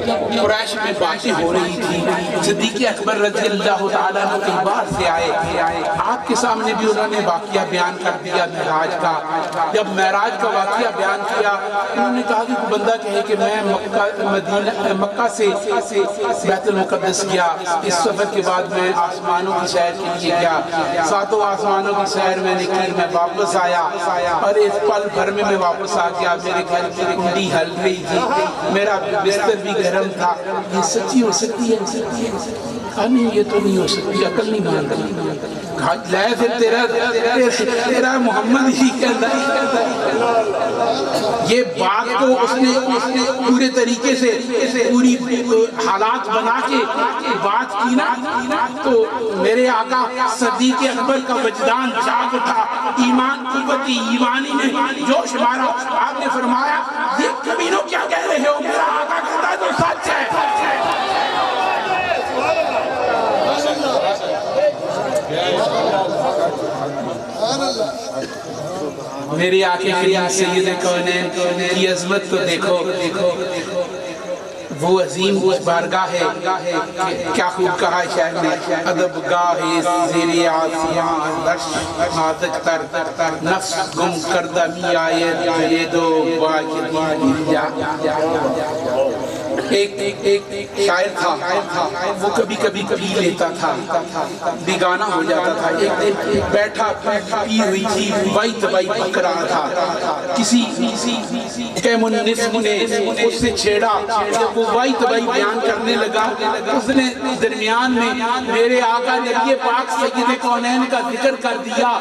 قریش میں باتیں ہو رہی تھی، صدیق اکبر رضی اللہ تعالیٰ عنہ کہیں باہر سے آئے، آپ کے سامنے بھی انہوں نے واقعہ بیان کر دیا معراج کا۔ جب معراج کا واقعہ بیان کیا، انہوں نے کہا کہ کوئی بندہ کہے کہ میں مکہ سے بیت المقدس گیا، اس سفر کے بعد میں آسمانوں کی سیر کے لیے گیا، ساتوں آسمانوں کی سیر میں نے کی، میں واپس آیا اور اس پل بھر میں واپس آ گیا، میرے گھر کی کنڈی ہل رہی تھی، میرا بستر بھی گرم تھا، یہ سچی ہو سکتی ہے؟ کہا نہیں، یہ تو نہیں ہو سکتی، عقل نہیں مانتی۔ لے پھر تیرا محمد ہی کہتا ہے۔ یہ بات کو اس نے پورے طریقے سے پوری حالات بنا کے بات کی نا، تو میرے آقا صدیق اکبر کا وجدان جاگ اٹھا، ایمان قوتی ایمانی نے جوش مارا۔ آپ نے فرمایا یہ کمینوں کیا کہہ رہے ہو؟ میرا آقا کہتا ہے تو سچ ہے۔ میری آنکھیں کریم سید کونین کی عظمت تو دیکھو، وہ عظیم بارگاہ ہے، کیا خوب کہا شاعر نے، ادب گاہ زیر آسمان عرش نازک تر، نفس گم کردہ می آئے یہ دو واجدی جا۔ ایک شاعر تھا، وہ کبھی کبھی پی لیتا تھا، بیگانہ ہو جاتا تھا، ایک دن بیٹھا پی ہوئی تھی، بائی تبائی پک رہا تھا، کسی کے منصف نے اس سے چھیڑا، جب وہ بائی تبائی بیان کرنے لگا، اس نے درمیان میں میرے آقا نبی پاک سید کونین کا ذکر کر دیا۔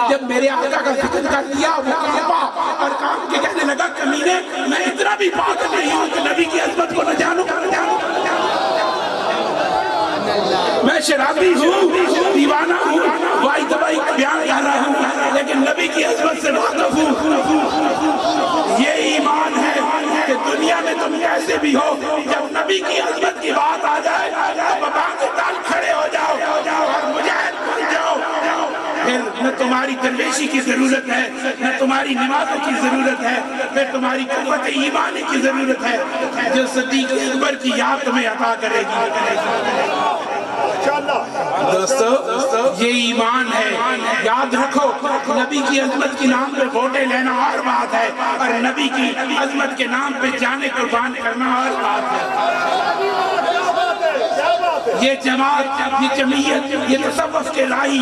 جب میرے آقا کا ذکر کر دیا، وہ کعبہ اور کام کے کہنے لگا کمینے، میں اتنا بھی پاک نہیں ہوں کہ نبی کی عظمت کو نہ جانوں، میں شرابی ہوں، دیوانہ ہوں، وائی دوائی بیان کر رہا ہوں، لیکن نبی کی عظمت سے واقف ہوں۔ یہ ایمان ہے کہ دنیا میں تم کیسے بھی ہو، جب نبی کی عظمت کی بات آ جائے تو بابا تال کھڑے ہو جاؤ اور مجاہد بن جاؤ۔ پھر نہ تمہاری درویشی کی ضرورت ہے، نہ تمہاری نمازوں کی ضرورت ہے، پھر تمہاری قوت ایمانی کی ضرورت ہے، جو صدیق اکبر کی یاد تمہیں عطا کرے گی۔ دوستو یہ ایمان ہے، یاد رکھو، نبی کی عظمت کے نام پہ ووٹیں لینا اور بات ہے، اور نبی کی عظمت کے نام پہ جانے قربان کرنا اور بات ہے۔ یہ جماعت، یہ جمعیت، یہ تصوف کے راہی،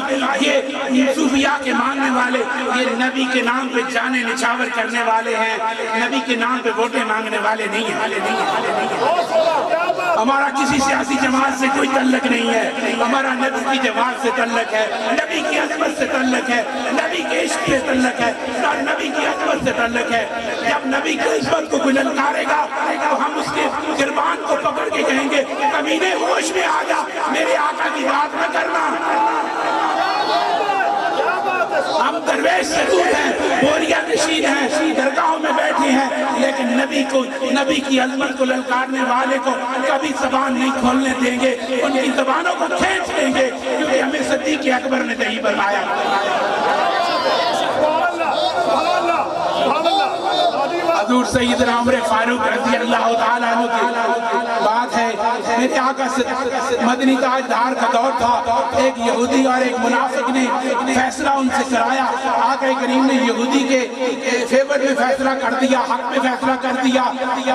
یہ صوفیاء کے ماننے والے، یہ نبی کے نام پہ جانے نچھاور کرنے والے ہیں، نبی کے نام پہ ووٹیں مانگنے والے نہیں ہیں۔ ہمارا کسی سیاسی جماعت سے کوئی تعلق نہیں ہے، ہمارا نبی کی جماعت سے تعلق ہے، نبی کی عظمت سے تعلق ہے، نبی کے عشق سے تعلق ہے، اور نبی کی عظمت سے تعلق ہے۔ جب نبی کی عظمت کو کوئی للکارے گا تو ہم اس کے گربان کو پکڑ کے کہیں گے کمینے ہوش میں آ جا، میرے آقا کی بات نہ کرنا۔ ہم درویش سے دور ہیں، بوریا نشین ہیں، درگاہوں میں بیٹھے ہیں، لیکن نبی کی عظمت کو للکارنے والے کو کبھی زبان نہیں کھولنے دیں گے، ان کی زبانوں کو کھینچ دیں گے، کیونکہ ہمیں صدیق اکبر نے دہی بنایا۔ حضور سیدنا عمر فاروق رضی اللہ تعالیٰ عنہ کی بات ہے، میرے آقا مدنی تاجدار کا دور تھا، ایک یہودی اور ایک منافق نے فیصلہ ان سے کرایا، آقا کریم نے یہودی کے فیور میں فیصلہ کر دیا، حق میں فیصلہ کر دیا۔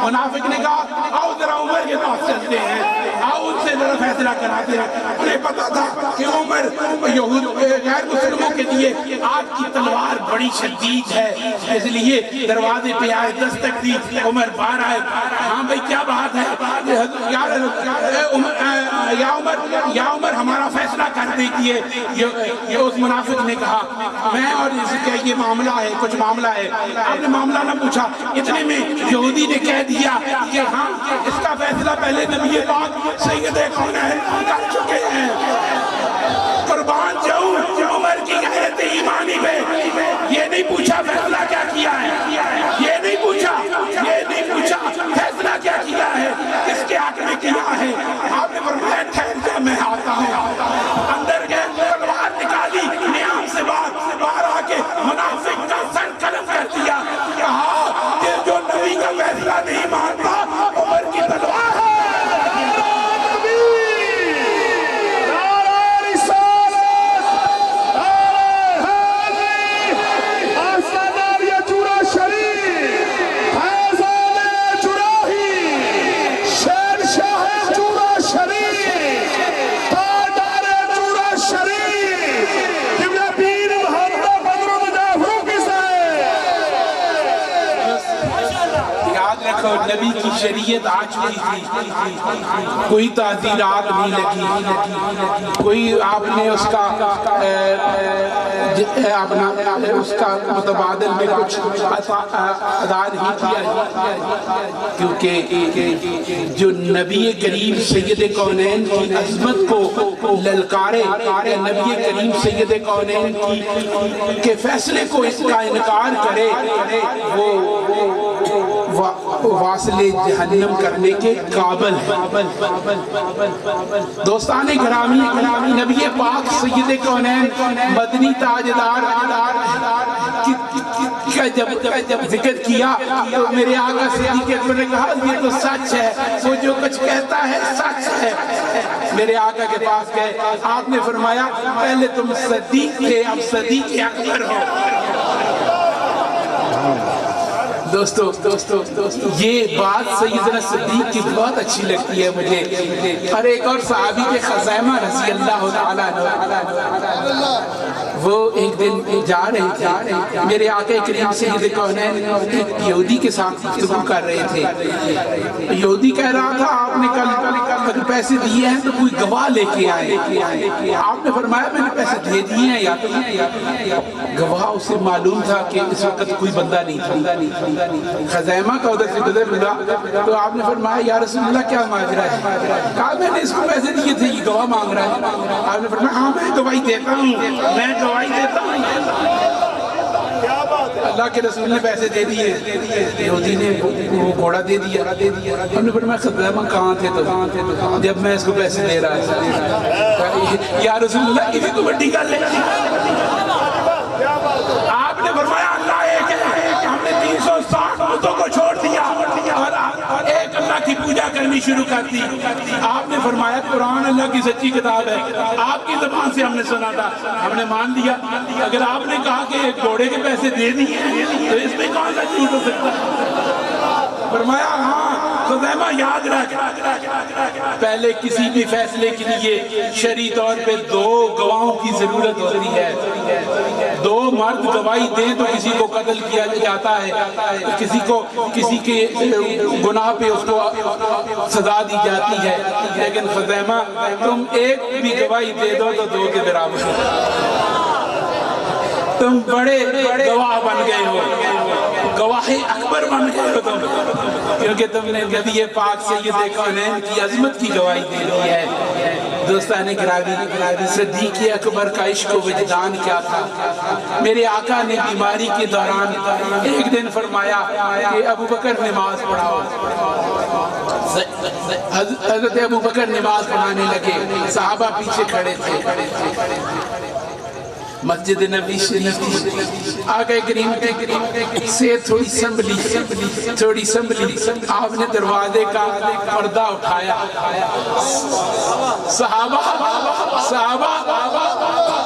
منافق نے کہا آؤ ذرا عمر کے پاس چلتے ہیں، آؤ ان سے ذرا فیصلہ کراتے ہیں۔ انہیں پتا تھا کہ عمر غیر مسلموں کے لیے آپ کی تلوار بڑی شدید ہے، اس لیے دروازے پہ آئے، دستک دی، عمر باہر آئے، ہاں بھئی کیا بات ہے؟ یا عمر ہمارا فیصلہ کر دیجئے۔ یہ اس منافق نے کہا میں اور اس کے یہ معاملہ ہے، کچھ معاملہ ہے۔ آپ نے معاملہ نہ پوچھا، اتنے میں یہودی نے کہہ دیا کہ ہاں اس کا فیصلہ پہلے نبی پاک سید کونین کر چکے ہیں۔ قربان جاؤں عمر کی غیرت ایمانی پہ، یہ نہیں پوچھا فیصلہ کیا کیا ہے، یہ نہیں پوچھا فیصلہ کیا کیا ہے، کس کے حق میں کیا ہے۔ آپ نے فرمایا ٹھہر جا میں آتا ہوں۔ اندر گئے، تلوار نکالی، نیام سے باہر آ کے منافق کا سر قلم کر دیا، کہا کہ جو نبی کا فیصلہ نہیں مانتا عمر کی تلوار ہے۔ شریعت آ چکی تھی، کوئی تعزیرات نہیں لگی، کوئی آپ نے اس کا اس کا متبادل میں کچھ ادا نہیں کیا، کیونکہ جو نبی کریم سید کونین کی عظمت کو للکارے، نبی کریم سید کونین کے فیصلے کو اس کا انکار کرے، وہ واصل جہنم کرنے کے قابل ہے۔ دوستان گرامی، نبی پاک سید کونین مدنی تاجدار کا جب ذکر کیا تو میرے آقا صدیق اکبر نے کہا یہ تو سچ ہے، وہ جو کچھ کہتا ہے سچ ہے۔ میرے آقا کے پاس گئے، آپ نے فرمایا پہلے تم صدیق تھے، اب صدیق اکبر ہو۔ دوستو یہ بات سیدنا صدیق کی بہت اچھی لگتی ہے مجھے۔ اور ایک اور صحابی کے خزیمہ رضی اللہ تعالیٰ عنہ، وہ ایک دن جا رہے تھے، میرے آقا کریم سید کونین ایک یہودی کے ساتھ گفتگو کر رہے تھے۔ یہودی کہہ رہا تھا آپ نے کل پیسے دیے ہیں تو کوئی گواہ لے کے آئے۔ آپ نے فرمایا میں نے پیسے دے دیے ہیں، یا تو گواہ اسے معلوم تھا کہ اس وقت کوئی بندہ نہیں تھا۔ خزیمہ کا ادھر سے گزر ہوا تو آپ نے فرمایا یا رسول اللہ کیا ماجرا ہے؟ کہا میں نے اس کو پیسے دیے تھے، یہ گواہ مانگ رہا ہے۔ آپ نے فرمایا ہاں میں گواہی دیتا ہوں، میں گواہی دیتا ہوں۔ اللہ کے رسول نے پیسے دے دیے، یہودی نے وہ گھوڑا دے دیا۔ ہم نے فرمایا خزیمہ کہاں تھے تو جب میں اس کو پیسے دے رہا تھا؟ یا رسول اللہ کسی کو بڑی گل ہے۔ آپ نے فرمایا اللہ ایک ہے، ہم نے 360 بتوں کو چھوڑ دیا اور ایک اللہ کی پوجا کرنی شروع کر دی۔ آپ نے فرمایا قرآن اللہ کی سچی کتاب ہے، آپ کی زبان سے ہم نے سنا تھا، ہم نے مان لیا۔ اگر آپ نے کہا کہ ایک گھوڑے کے پیسے دے دیے تو اس میں کون سا جھوٹ ہو سکتا ہے؟ فرمایا ہاں خزیمہ یاد رکھ، پہلے کسی بھی فیصلے کے لیے شرعی طور پہ 2 گواہوں کی ضرورت ہوتی ہے۔ 2 مرد گواہی دیں تو کسی کو قتل کیا جاتا ہے، کسی کے گناہ پہ اس کو سزا دی جاتی ہے، لیکن خزیمہ تم ایک بھی گواہی دے دو تو 2 کے برابر ہو، تم بڑے گواہ بن گئے ہو، گواہ اکبر بن گئے ہو تم، کیونکہ تم نے نبی پاک سید کونین کی عظمت کی گواہی دے لی ہے۔ دوستان گرامی، صدیق اکبر کا عشق و وجدان کیا تھا۔ میرے آقا نے بیماری کے دوران ایک دن فرمایا کہ ابو بکر نماز پڑھاؤ۔ حضرت ابو بکر نماز پڑھانے لگے، صحابہ پیچھے کھڑے تھے۔ مسجد نبی شریف آقا کریم سے تھوڑی سنبھلی، آپ نے دروازے کا پردہ اٹھایا، صحابہ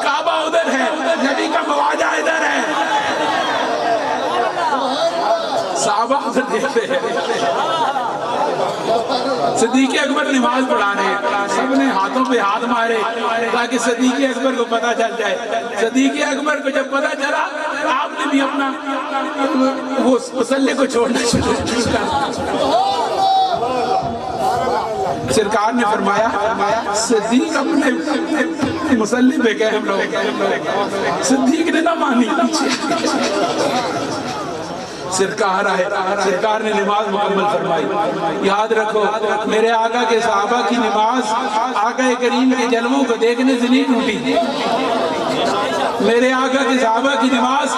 کعبہ ادھر ہے، نبی کا مواجہ ادھر ہے، صحابہ ادھر دیکھتے ہیں۔ صدیق اکبر نماز پڑھا رہے ہیں، سب نے ہاتھوں پہ ہاتھ مارے تاکہ صدیق اکبر کو پتہ چل جائے۔ صدیق اکبر کو جب پتہ چلا آپ نے بھی اپنا وہ مصلی کو چھوڑنا شروع کر۔ سرکار نے فرمایا صدیق اپنے مصلی پہ گئے، ہم لوگ صدیق نے نہ مانی۔ سرکار آئے، سرکار نے نماز مکمل فرمائی۔ یاد رکھو میرے آقا کے صحابہ کی نماز آقا کریم کے جلووں کو دیکھنے سے نہیں ٹوٹی، میرے آقا کے صحابہ کی نماز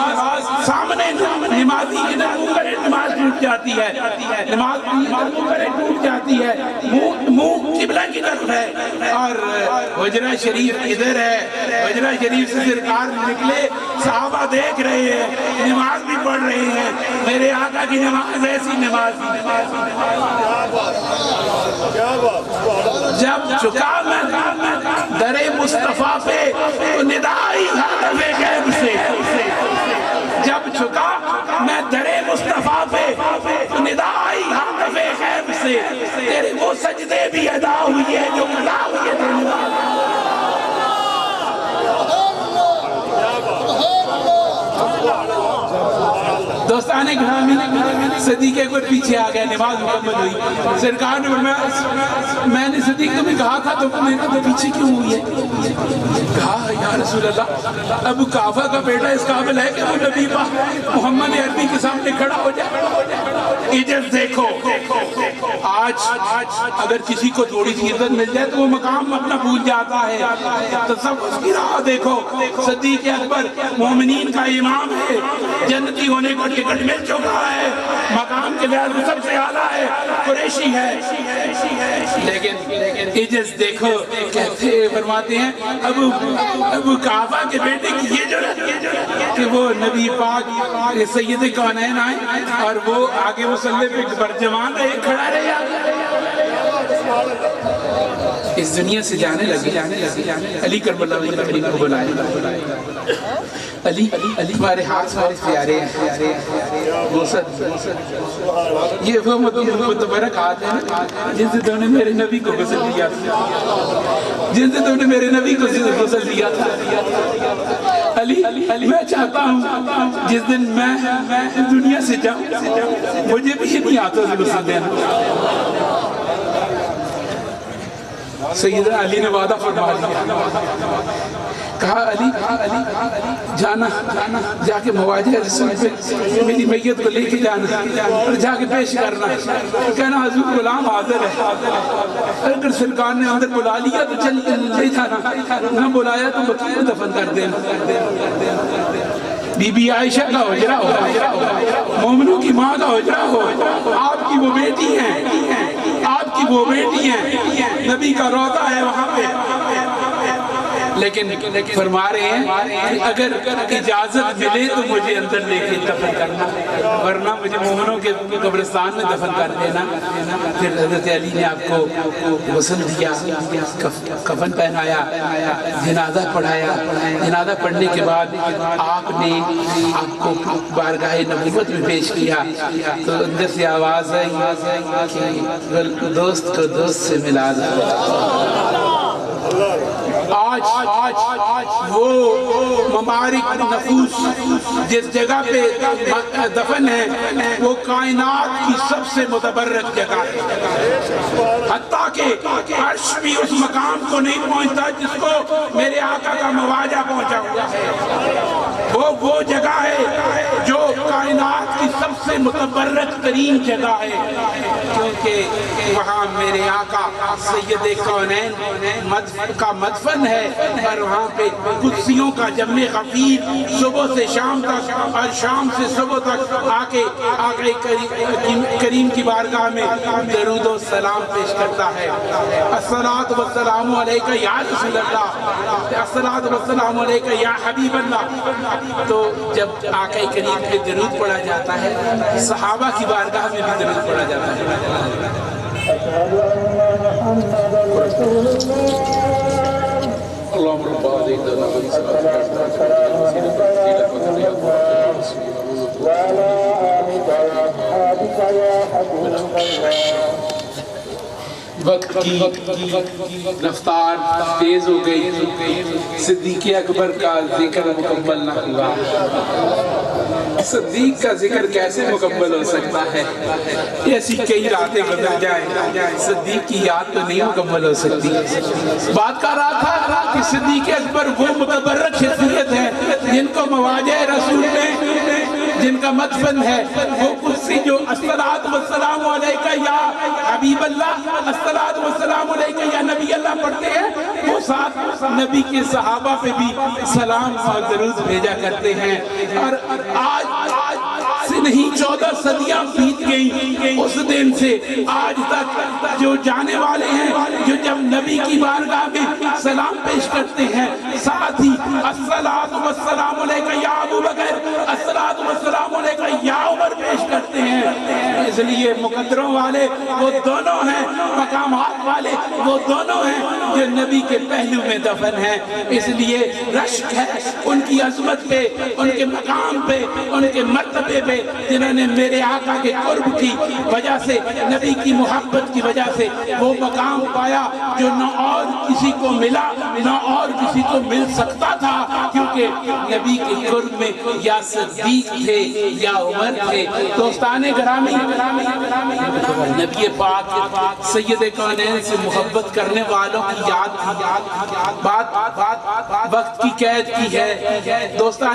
سامنے نمازی کے منہ کرے نماز ٹوٹ جاتی ہے، نماز منہ کرے ٹوٹ جاتی ہے، منہ قبلہ کی طرف ہے، اور حجرہ شریف ادھر ہے۔ حجرہ شریف سے سرکار نکلے، صحابہ دیکھ رہے ہیں، نماز بھی پڑھ رہے ہیں، میرے آقا کی نماز ایسی نماز۔ جب چکا میں در مصطفیٰ پہ تو ندائی ہاتف غیب سے، جب چکا میں در مصطفیٰ پہ تو ندائی ہاتف غیب سے، تیرے وہ سجدے بھی ادا ہوئی ہے جو قضا ہوئی ہے تیرے نماز۔ دوستان گرامی، صدیق اکبر پیچھے آ گیا، نماز مکمل ہوئی، سرکار نے فرمایا میں نے صدیق تمہیں کہا تھا تو پیچھے کیوں ہوئی ہے؟ کہا یا رسول اللہ ابو قحافہ کا بیٹا اس قابل ہے کہ وہ نبی پاک محمد عربی کے سامنے کھڑا ہو جائے؟ عجز دیکھو، آج اگر کسی کو تھوڑی سی عزت مل جائے تو وہ مقام اپنا بھول جاتا ہے۔ تصوف کی راہ دیکھو، صدیق اکبر مومنین کا امام ہے، جنتی ہونے کو ٹکٹ مل چکا ہے، مقام کے لحاظ میں سب سے اعلیٰ ہے، قریشی ہے، لیکن عجز دیکھو، کہتے فرماتے ہیں ابو قحافہ کے بیٹے کی یہ جرأت کہ وہ نبی پاک سید کونین آئے اور وہ آگے مسلح پہ برجمان رہے، کھڑا رہے، اس دنیا سے جانے لگے۔ علی کرم اللہ وجہ کریم کو بلائے، علی ہمارے ہاتھ ہمارے پیارے ہیں، یہ وہ متبرک ہاتھ ہیں جن سے تم نے میرے نبی کو غسل دیا تھا، جن سے تم نے میرے نبی کو غسل دیا تھا۔ علی میں چاہتا ہوں جس دن میں دنیا سے جاؤں مجھے بھی نہیں آتا سے غسل دینا۔ سیدنا علی نے وعدہ فرما دیا، کہا علی جانا، جا کے مواجہ رسول پہ میری میت کو لے کے جانا اور جا کے پیش کرنا، کہنا حضور غلام حاضر ہے، اگر سرکار نے اندر بلا لیا تو چل لے جانا، نہ بلایا تو بقیع میں دفن کر دینا۔ بی بی عائشہ کا حجرہ ہو، مومنوں کی ماں کا حجرہ ہو، آپ کی وہ بیٹی ہیں، آپ کی وہ بیٹی ہیں، نبی کا روضہ ہے وہاں پہ، لیکن فرما رہے ہیں کہ اگر اجازت ملے تو مجھے اندر لے کے دفن کرنا، ورنہ مجھے مومنوں کے قبرستان میں دفن کر دینا۔ پھر حضرت علی نے آپ کو غسل دیا، کفن پہنایا، جنازہ پڑھایا، جنازہ پڑھنے کے بعد آپ نے آپ کو بارگاہ نبوت میں پیش کیا تو اندر سے آواز آئی کہ دوست کو دوست سے ملا دو۔ آج وہ ممالک نفوس جس جگہ پہ دفن ہے وہ کائنات کی سب سے متبرک جگہ ہے، حتیٰ کہ عرش بھی اس مقام کو نہیں پہنچتا جس کو میرے آقا کا مواجہ پہنچا ہوا ہے۔ وہ جگہ ہے جو کائنات کی سب سے متبرک ترین جگہ ہے، کیونکہ وہاں میرے آقا سید کونین کا مدفن ہے، اور وہاں پہ قدسیوں کا جمع غفیر صبح سے شام تک اور شام سے صبح تک آقا کریم کی بارگاہ میں درود و سلام پیش کرتا ہے۔ الصلاۃ والسلام علیکہ یا رسول اللہ، الصلاۃ والسلام علیکہ یا حبیب اللہ۔ تو جب آقا کریم پہ درود پڑھا جاتا ہے صحابہ کی بارگاہ میں بھی درود پڑھا جاتا ہے۔ اللهم رب هذه الدعوة وعلى آلك وأصحابك يا حبيب الله۔ وقت کی رفتار تیز ہو گئی، صدیق اکبر کا ذکر مکمل نہ ہوا۔ صدیق کا ذکر کیسے مکمل ہو سکتا ہے؟ ایسی کئی راتیں گزر جائیں، صدیق کی یاد تو نہیں مکمل ہو سکتی۔ بات کر رہا تھا کہ صدیق اکبر وہ متبرک شخصیت ہے جن کو مواجہ رسول میں جن کا مدفن ہے، وہ قدسی جو الصلاۃ والسلام علیکہ یا حبیب اللہ، الصلاۃ والسلام علیکہ یا نبی اللہ پڑھتے ہیں، وہ ساتھ نبی کے صحابہ پہ بھی سلام اور درود بھیجا کرتے ہیں۔ اور آج سے نہیں 14 صدیاں بیت گئی اس دن سے آج تک جو جانے والے ہیں، جو جب نبی کی بارگاہ میں سلام پیش کرتے ہیں ساتھ ہی الصلاۃ والسلام علیکہ یا ابو بکر، الصلاۃ والسلام علیکہ یا عمر پیش کرتے ہیں۔ اس لیے مقدروں والے وہ دونوں ہیں، مقامات والے وہ دونوں ہیں جو نبی کے پہلو میں دفن ہیں۔ اس لیے رشک ہے ان کی عظمت پہ، ان کے مقام پہ، ان کے مرتبے پہ، جنہوں نے میرے آقا کے قرب کی وجہ سے، نبی کی محبت کی وجہ سے وہ مقام پایا جو نہ اور کسی کو ملا، نہ اور کسی کو مل سکتا تھا، کیونکہ نبی کے قرب میں یا صدیق تھے یا عمر تھے۔ دوستان گرامی، نبی پاک سید کونین سے محبت کرنے والوں کی یاد بات وقت کی قید کی ہے۔ دوستان